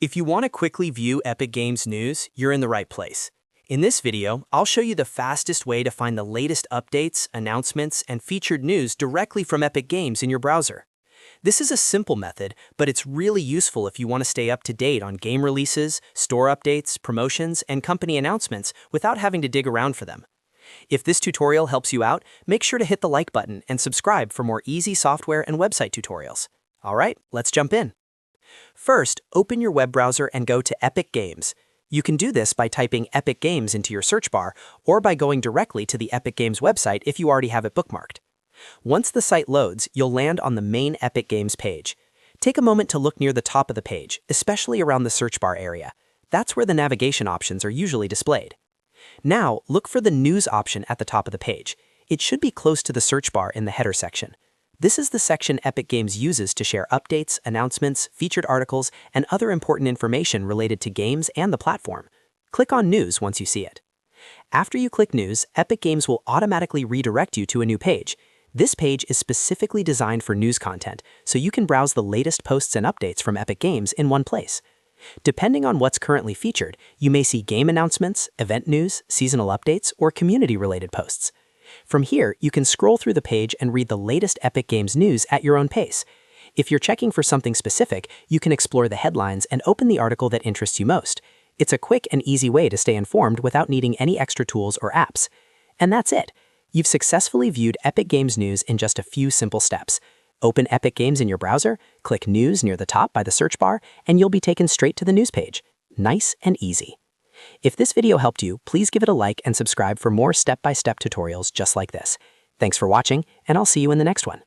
If you want to quickly view Epic Games news, you're in the right place. In this video, I'll show you the fastest way to find the latest updates, announcements, and featured news directly from Epic Games in your browser. This is a simple method, but it's really useful if you want to stay up to date on game releases, store updates, promotions, and company announcements without having to dig around for them. If this tutorial helps you out, make sure to hit the like button and subscribe for more easy software and website tutorials. All right, let's jump in. First, open your web browser and go to Epic Games. You can do this by typing Epic Games into your search bar or by going directly to the Epic Games website if you already have it bookmarked. Once the site loads, you'll land on the main Epic Games page. Take a moment to look near the top of the page, especially around the search bar area. That's where the navigation options are usually displayed. Now, look for the News option at the top of the page. It should be close to the search bar in the header section. This is the section Epic Games uses to share updates, announcements, featured articles, and other important information related to games and the platform. Click on News once you see it. After you click News, Epic Games will automatically redirect you to a new page. This page is specifically designed for news content, so you can browse the latest posts and updates from Epic Games in one place. Depending on what's currently featured, you may see game announcements, event news, seasonal updates, or community-related posts. From here, you can scroll through the page and read the latest Epic Games news at your own pace. If you're checking for something specific, you can explore the headlines and open the article that interests you most. It's a quick and easy way to stay informed without needing any extra tools or apps. And that's it. You've successfully viewed Epic Games news in just a few simple steps. Open Epic Games in your browser, click News near the top by the search bar, and you'll be taken straight to the news page. Nice and easy. If this video helped you, please give it a like and subscribe for more step-by-step tutorials just like this. Thanks for watching, and I'll see you in the next one.